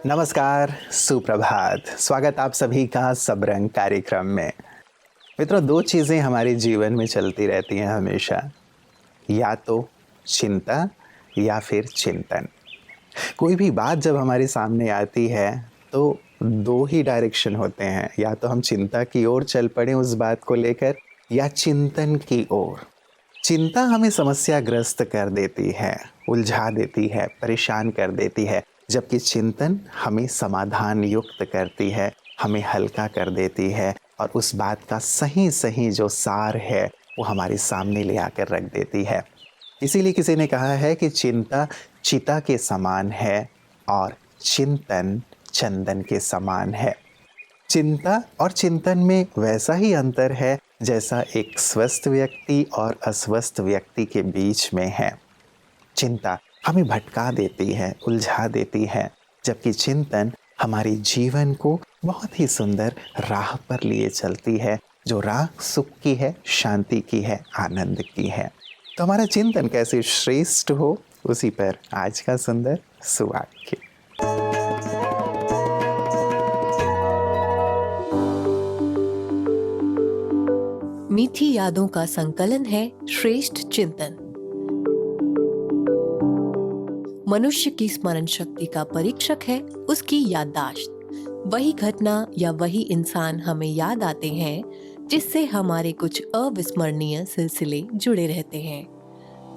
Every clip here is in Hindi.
नमस्कार, सुप्रभात। स्वागत आप सभी का सब रंग कार्यक्रम में। मित्रों, दो चीज़ें हमारे जीवन में चलती रहती हैं हमेशा, या तो चिंता या फिर चिंतन। कोई भी बात जब हमारे सामने आती है तो दो ही डायरेक्शन होते हैं, या तो हम चिंता की ओर चल पड़े उस बात को लेकर या चिंतन की ओर। चिंता हमें समस्याग्रस्त कर देती है, उलझा देती है, परेशान कर देती है, जबकि चिंतन हमें समाधान युक्त करती है, हमें हल्का कर देती है और उस बात का सही सही जो सार है वो हमारे सामने ले आकर रख देती है। इसीलिए किसी ने कहा है कि चिंता चिता के समान है और चिंतन चंदन के समान है। चिंता और चिंतन में वैसा ही अंतर है जैसा एक स्वस्थ व्यक्ति और अस्वस्थ व्यक्ति के बीच में है। चिंता हमें भटका देती है, उलझा देती है, जबकि चिंतन हमारे जीवन को बहुत ही सुंदर राह पर लिए चलती है, जो राह सुख की है, शांति की है, आनंद की है। तो हमारा चिंतन कैसे श्रेष्ठ हो, उसी पर आज का सुंदर सुवाक्य। मीठी यादों का संकलन है श्रेष्ठ चिंतन। मनुष्य की स्मरण शक्ति का परीक्षक है उसकी याददाश्त। वही घटना या वही इंसान हमें याद आते हैं जिससे हमारे कुछ अविस्मरणीय सिलसिले जुड़े रहते हैं।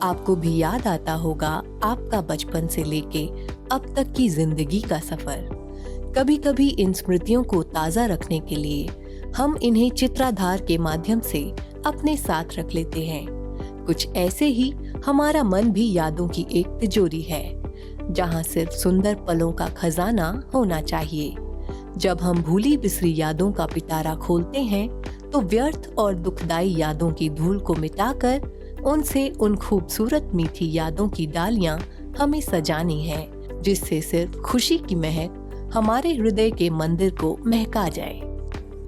आपको भी याद आता होगा आपका बचपन से लेके अब तक की जिंदगी का सफर। कभी कभी इन स्मृतियों को ताजा रखने के लिए हम इन्हें चित्राधार के माध्यम से अपने साथ रख लेते हैं। कुछ ऐसे ही हमारा मन भी यादों की एक तिजोरी है, जहाँ सिर्फ सुंदर पलों का खजाना होना चाहिए। जब हम भूली बिसरी यादों का पिटारा खोलते हैं तो व्यर्थ और दुखदाई यादों की धूल को मिटाकर उनसे उन खूबसूरत मीठी यादों की डालियां हमें सजानी है, जिससे सिर्फ खुशी की महक हमारे हृदय के मंदिर को महका जाए।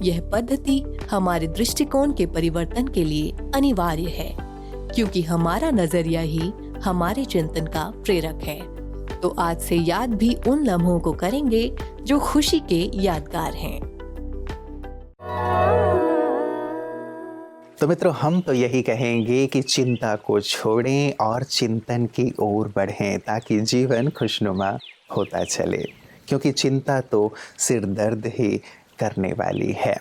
यह पद्धति हमारे दृष्टिकोण के परिवर्तन के लिए अनिवार्य है, क्योंकि हमारा नजरिया ही हमारे चिंतन का प्रेरक है। तो आज से याद भी उन लम्हों को करेंगे जो खुशी के यादगार हैं। तो मित्रों, हम तो यही कहेंगे कि चिंता को छोड़ें और चिंतन की ओर बढ़ें, ताकि जीवन खुशनुमा होता चले। क्योंकि चिंता तो सिर दर्द ही करने वाली है।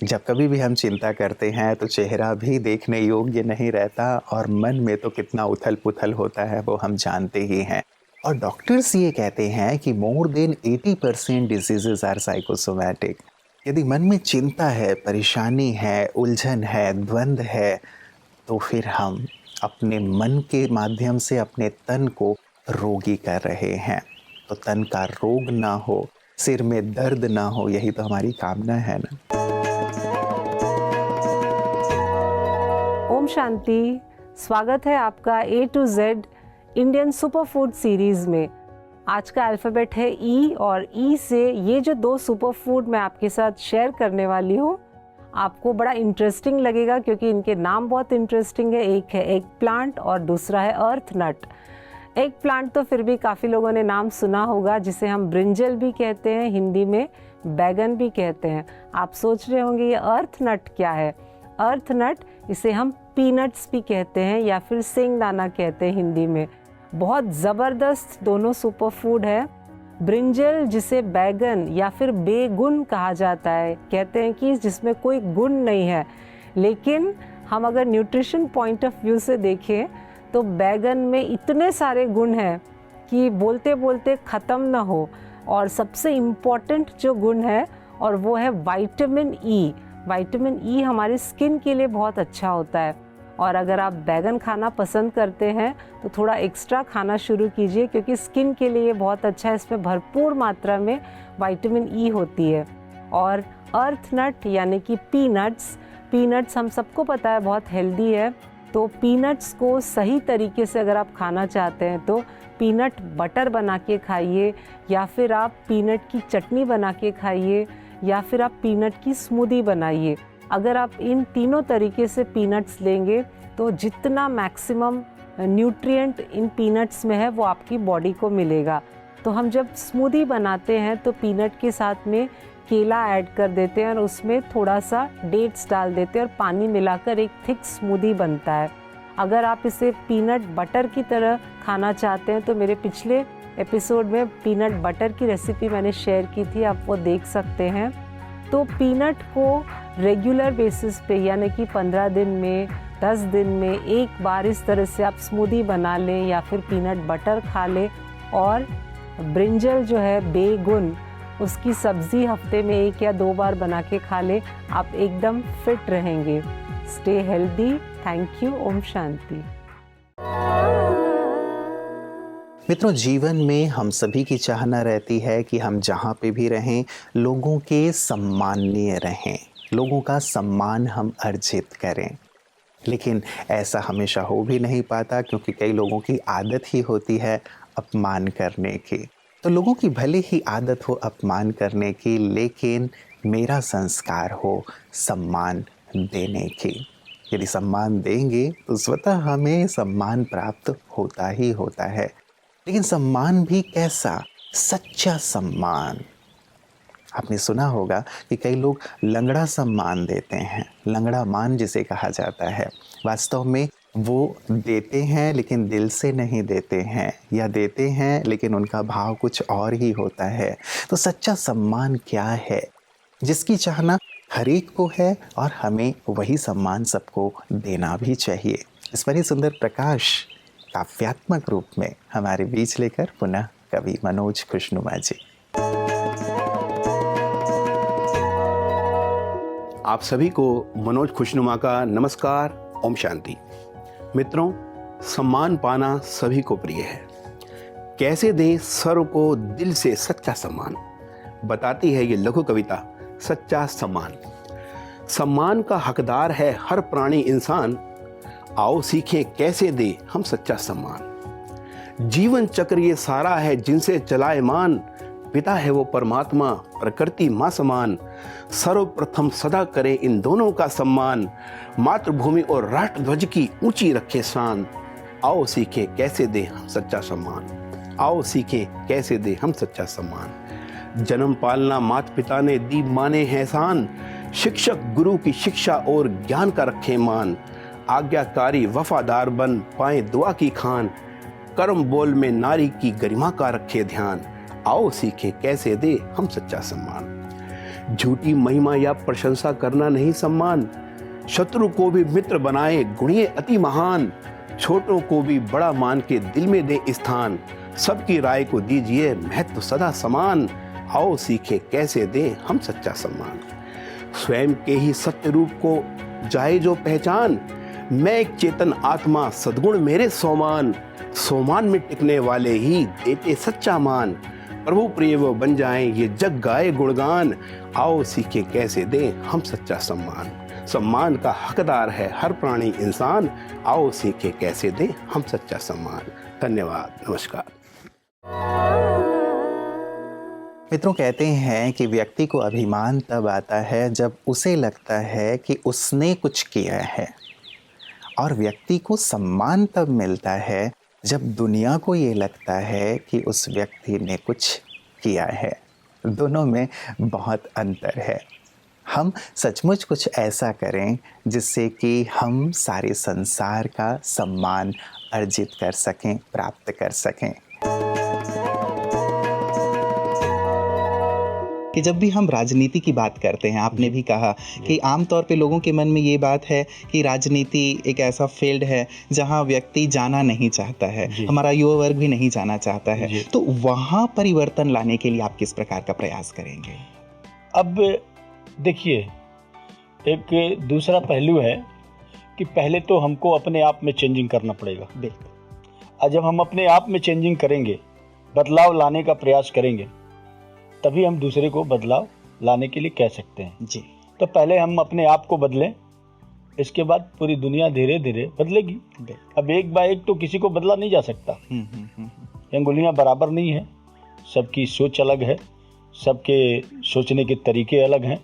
जब कभी भी हम चिंता करते हैं तो चेहरा भी देखने योग्य नहीं रहता और मन में तो कितना उथल पुथल होता है वो हम जानते ही हैं। और डॉक्टर्स ये कहते हैं कि more than 80% diseases are psychosomatic. यदि मन में चिंता है, परेशानी है, उलझन है, द्वंद्व है, तो फिर हम अपने मन के माध्यम से अपने तन को रोगी कर रहे हैं। तो तन का रोग ना हो, सिर में दर्द ना हो, यही तो हमारी कामना है ना। ओम शांति। स्वागत है आपका A to Z Indian super food series में। आज का अल्फ़ाबेट है ई, और ई से ये जो दो सुपर फूड मैं आपके साथ शेयर करने वाली हूँ, आपको बड़ा इंटरेस्टिंग लगेगा, क्योंकि इनके नाम बहुत इंटरेस्टिंग है। एक है एग प्लांट और दूसरा है अर्थ नट। एग प्लांट तो फिर भी काफ़ी लोगों ने नाम सुना होगा, जिसे हम ब्रिंजल भी कहते हैं, हिंदी में बैगन भी कहते हैं। आप सोच रहे होंगे ये अर्थ नट क्या है। अर्थ नट, इसे हम पीनट्स भी कहते हैं या फिर सिंगदाना कहते हैं हिंदी में। बहुत ज़बरदस्त दोनों सुपर फूड है। ब्रिंजल, जिसे बैगन या फिर बेगुन कहा जाता है, कहते हैं कि जिसमें कोई गुण नहीं है, लेकिन हम अगर न्यूट्रिशन पॉइंट ऑफ व्यू से देखें तो बैगन में इतने सारे गुण हैं कि बोलते बोलते ख़त्म ना हो। और सबसे इम्पॉर्टेंट जो गुण है, और वो है विटामिन ई। विटामिन ई हमारी स्किन के लिए बहुत अच्छा होता है। और अगर आप बैगन खाना पसंद करते हैं तो थोड़ा एक्स्ट्रा खाना शुरू कीजिए, क्योंकि स्किन के लिए बहुत अच्छा है। इसमें भरपूर मात्रा में विटामिन ई होती है। और अर्थ नट यानी कि पीनट्स हम सबको पता है बहुत हेल्दी है। तो पीनट्स को सही तरीके से अगर आप खाना चाहते हैं तो पीनट बटर बना के खाइए, या फिर आप पीनट की चटनी बना के खाइए, या फिर आप पीनट की स्मूदी बनाइए। अगर आप इन तीनों तरीके से पीनट्स लेंगे तो जितना मैक्सिमम न्यूट्रिएंट इन पीनट्स में है वो आपकी बॉडी को मिलेगा। तो हम जब स्मूदी बनाते हैं तो पीनट के साथ में केला ऐड कर देते हैं और उसमें थोड़ा सा डेट्स डाल देते हैं और पानी मिलाकर एक थिक स्मूदी बनता है। अगर आप इसे पीनट बटर की तरह खाना चाहते हैं तो मेरे पिछले एपिसोड में पीनट बटर की रेसिपी मैंने शेयर की थी, आप वो देख सकते हैं। तो पीनट को रेगुलर बेसिस पे यानी कि 15 दिन में 10 दिन में एक बार इस तरह से आप स्मूदी बना लें या फिर पीनट बटर खा लें। और ब्रिंजल जो है बेगुन, उसकी सब्ज़ी हफ्ते में 1 या 2 बार बना के खा लें, आप एकदम फिट रहेंगे। Stay healthy. Thank you. Om Shanti. मित्रों, जीवन में हम सभी की चाहना रहती है कि हम जहाँ पे भी रहें लोगों के सम्माननीय रहें, लोगों का सम्मान हम अर्जित करें। लेकिन ऐसा हमेशा हो भी नहीं पाता, क्योंकि कई लोगों की आदत ही होती है अपमान करने की। तो लोगों की भले ही आदत हो अपमान करने की, लेकिन मेरा संस्कार हो सम्मान देने की। यदि सम्मान देंगे तो स्वतः हमें सम्मान प्राप्त होता ही होता है। लेकिन सम्मान भी कैसा? सच्चा सम्मान। आपने सुना होगा कि कई लोग लंगड़ा सम्मान देते हैं, लंगड़ा मान जिसे कहा जाता है। वास्तव में वो देते हैं लेकिन दिल से नहीं देते हैं, या देते हैं लेकिन उनका भाव कुछ और ही होता है। तो सच्चा सम्मान क्या है? जिसकी चाहना हर एक को है और हमें वही सम्मान सबको देना भी चाहिए। इस पर ही सुंदर प्रकाश काव्यात्मक रूप में हमारे बीच लेकर पुनः कवि मनोज खुशनुमा जी। आप सभी को मनोज खुशनुमा का नमस्कार। ओम शांति। मित्रों, सम्मान पाना सभी को प्रिय है। कैसे दें सर्व को दिल से सच्चा सम्मान, बताती है ये लघु कविता सच्चा सम्मान। सम्मान का हकदार है हर प्राणी इंसान, आओ सीखें कैसे दे हम सच्चा सम्मान। जीवन चक्र ये सारा है जिनसे चलायमान, पिता है वो परमात्मा प्रकृति माँ समान। सर्वप्रथम सदा करें इन दोनों का सम्मान, मातृभूमि और राष्ट्र ध्वज की ऊंची रखे शान। आओ सीखे कैसे दे हम सच्चा सम्मान, आओ सीखे कैसे दे हम सच्चा सम्मान। जन्म पालना माता पिता ने दी माने है शान, शिक्षक गुरु की शिक्षा और ज्ञान का रखे मान। आज्ञाकारी वफादार बन पाए दुआ की खान, कर्म बोल में नारी की गरिमा का रखे ध्यान। आओ सीखे कैसे दे हम सच्चा सम्मान। झूठी महिमा या प्रशंसा करना नहीं सम्मान, शत्रु को भी मित्र बनाए गुणीय अति महान। छोटों को भी बड़ा मान के दिल में दे स्थान, सबकी राय को दीजिए महत्व सदा समान। आओ सीखे कैसे दे हम सच्चा सम्मान। स्वयं के ही सत्य रूप को जाए जो पहचान, मैं एक चेतन आत्मा सद्गुण मेरे सोमान। सोमान में टिकने वाले ही देते सच्चा मान, प्रभु प्रिय वो बन जाएं ये जग गाए गुणगान। आओ सीखे कैसे दें हम सच्चा सम्मान। सम्मान का हकदार है हर प्राणी इंसान, आओ सीखे कैसे दें हम सच्चा सम्मान। धन्यवाद। नमस्कार। मित्रों, कहते हैं कि व्यक्ति को अभिमान तब आता है जब उसे लगता है कि उसने कुछ किया है, और व्यक्ति को सम्मान तब मिलता है जब दुनिया को ये लगता है कि उस व्यक्ति ने कुछ किया है। दोनों में बहुत अंतर है। हम सचमुच कुछ ऐसा करें जिससे कि हम सारे संसार का सम्मान अर्जित कर सकें, प्राप्त कर सकें। कि जब भी हम राजनीति की बात करते हैं, आपने भी कहा कि आमतौर पे लोगों के मन में ये बात है कि राजनीति एक ऐसा फील्ड है जहां व्यक्ति जाना नहीं चाहता है, हमारा युवा वर्ग भी नहीं जाना चाहता है। तो वहां परिवर्तन लाने के लिए आप किस प्रकार का प्रयास करेंगे? अब देखिए, एक दूसरा पहलू है कि पहले तो हमको अपने आप में चेंजिंग करना पड़ेगा। और जब हम अपने आप में चेंजिंग करेंगे, बदलाव लाने का प्रयास करेंगे, तभी हम दूसरे को बदलाव लाने के लिए कह सकते हैं जी। तो पहले हम अपने आप को बदलें, इसके बाद पूरी दुनिया धीरे धीरे बदलेगी। अब एक बाय एक तो किसी को बदला नहीं जा सकता। अंगुलियां बराबर नहीं है, सबकी सोच अलग है, सबके सोचने के तरीके अलग हैं,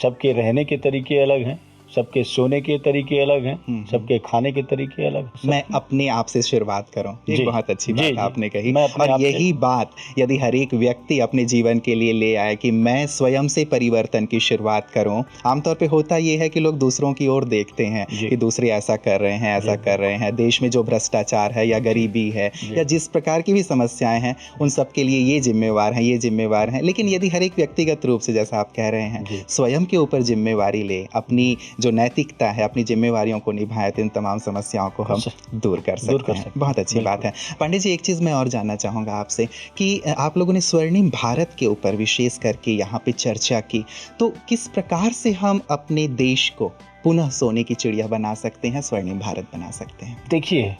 सबके रहने के तरीके अलग हैं। सबके सोने के तरीके अलग हैं, सबके खाने के तरीके अलग हैं। मैं अपने आप से शुरुआत करूं, जी, एक बहुत अच्छी जी, बात जी। आपने कही। मैं अपने और आप से- यही बात यदि हर एक व्यक्ति अपने जीवन के लिए ले आए कि मैं स्वयं से परिवर्तन की शुरुआत करूं। आमतौर पे होता ये है कि लोग दूसरों की ओर देखते हैं जी। कि दूसरे ऐसा कर रहे हैं, ऐसा जी। कर रहे हैं, देश में जो भ्रष्टाचार है या गरीबी है जी। या जिस प्रकार की भी समस्याएं हैं, उन सब के लिए ये जिम्मेवार हैं, ये जिम्मेवार हैं। लेकिन यदि हर एक व्यक्तिगत रूप से, जैसा आप कह रहे हैं, जी। स्वयं के ऊपर जिम्मेवारी ले, अपनी जो नैतिकता है, अपनी जिम्मेवारियों को निभाए, तो इन तमाम समस्याओं को हम दूर कर सकते हैं। बहुत अच्छी बात है। पंडित जी, एक चीज़ मैं और जानना चाहूँगा आपसे कि आप लोगों ने स्वर्णिम भारत के ऊपर विशेष करके यहाँ पे चर्चा की, तो किस प्रकार से हम अपने देश को पुनः सोने की चिड़िया बना सकते हैं, स्वर्णिम भारत बना सकते हैं? देखिए,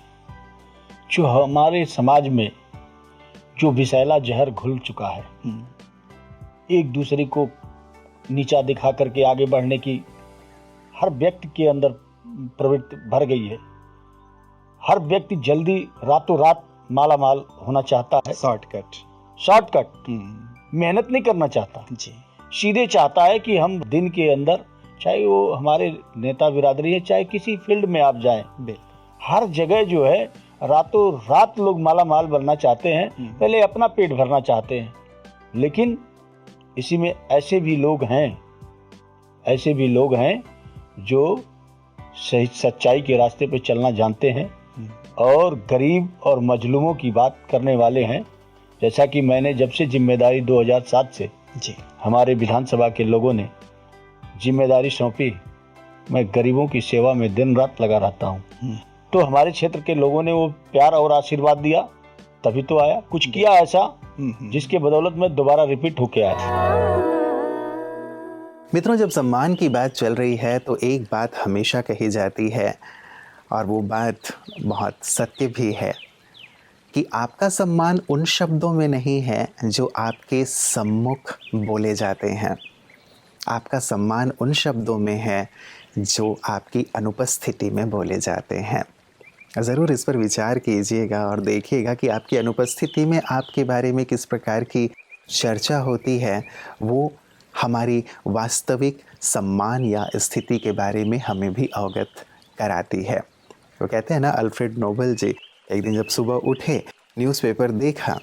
जो हमारे समाज में जो विषैला जहर घुल चुका है, एक दूसरे को नीचा दिखा करके आगे बढ़ने की हर व्यक्ति के अंदर प्रवृत्ति भर गई है। हर व्यक्ति जल्दी रातों रात माला माल होना चाहता है। शॉर्टकट मेहनत नहीं करना चाहता जी। सीधे चाहता है कि हम दिन के अंदर, चाहे वो हमारे नेता बिरादरी है, चाहे किसी फील्ड में आप जाएं, हर जगह जो है रातों रात लोग माला माल बनना चाहते हैं, पहले अपना पेट भरना चाहते हैं। लेकिन इसी में ऐसे भी लोग हैं जो सही सच्चाई के रास्ते पे चलना जानते हैं और गरीब और मजलूमों की बात करने वाले हैं। जैसा कि मैंने जब से जिम्मेदारी 2007 से जी। हमारे विधानसभा के लोगों ने जिम्मेदारी सौंपी, मैं गरीबों की सेवा में दिन रात लगा रहता हूँ। तो हमारे क्षेत्र के लोगों ने वो प्यार और आशीर्वाद दिया, तभी तो आया। कुछ किया ऐसा जिसके बदौलत में दोबारा रिपीट होके आया। मित्रों, जब सम्मान की बात चल रही है तो एक बात हमेशा कही जाती है, और वो बात बहुत सत्य भी है, कि आपका सम्मान उन शब्दों में नहीं है जो आपके सम्मुख बोले जाते हैं। आपका सम्मान उन शब्दों में है जो आपकी अनुपस्थिति में बोले जाते हैं। ज़रूर इस पर विचार कीजिएगा और देखिएगा कि आपकी अनुपस्थिति में आपके बारे में किस प्रकार की चर्चा होती है, वो हमारी वास्तविक सम्मान या स्थिति के बारे में हमें भी अवगत कराती है। वो कहते हैं ना, अल्फ्रेड नोबल जी एक दिन जब सुबह उठे, न्यूज़पेपर देखा,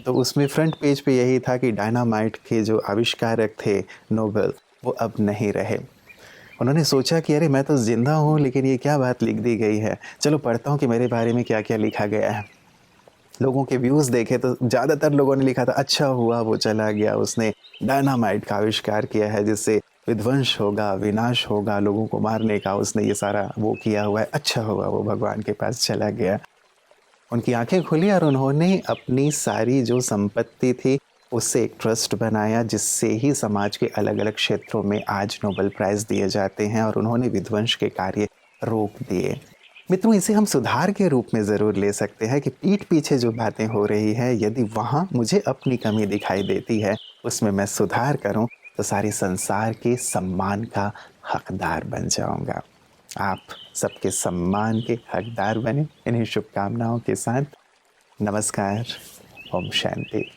तो उसमें फ्रंट पेज पे यही था कि डायनामाइट के जो आविष्कारक थे नोबल, वो अब नहीं रहे। उन्होंने सोचा कि अरे मैं तो ज़िंदा हूँ, लेकिन ये क्या बात लिख दी गई है, चलो पढ़ता हूँ कि मेरे बारे में क्या क्या लिखा गया है। लोगों के व्यूज़ देखे तो ज़्यादातर लोगों ने लिखा था, अच्छा हुआ वो चला गया, उसने डायनामाइट का आविष्कार किया है जिससे विध्वंस होगा, विनाश होगा, लोगों को मारने का उसने ये सारा वो किया हुआ है, अच्छा हुआ वो भगवान के पास चला गया। उनकी आंखें खुली और उन्होंने अपनी सारी जो संपत्ति थी उससे एक ट्रस्ट बनाया, जिससे ही समाज के अलग अलग क्षेत्रों में आज नोबेल प्राइज़ दिए जाते हैं, और उन्होंने विध्वंस के कार्य रोक दिए। मित्रों, इसे हम सुधार के रूप में ज़रूर ले सकते हैं कि पीठ पीछे जो बातें हो रही है, यदि वहाँ मुझे अपनी कमी दिखाई देती है, उसमें मैं सुधार करूँ, तो सारे संसार के सम्मान का हकदार बन जाऊँगा। आप सबके सम्मान के हकदार बने, इन्हीं शुभकामनाओं के साथ नमस्कार, ओम शांति।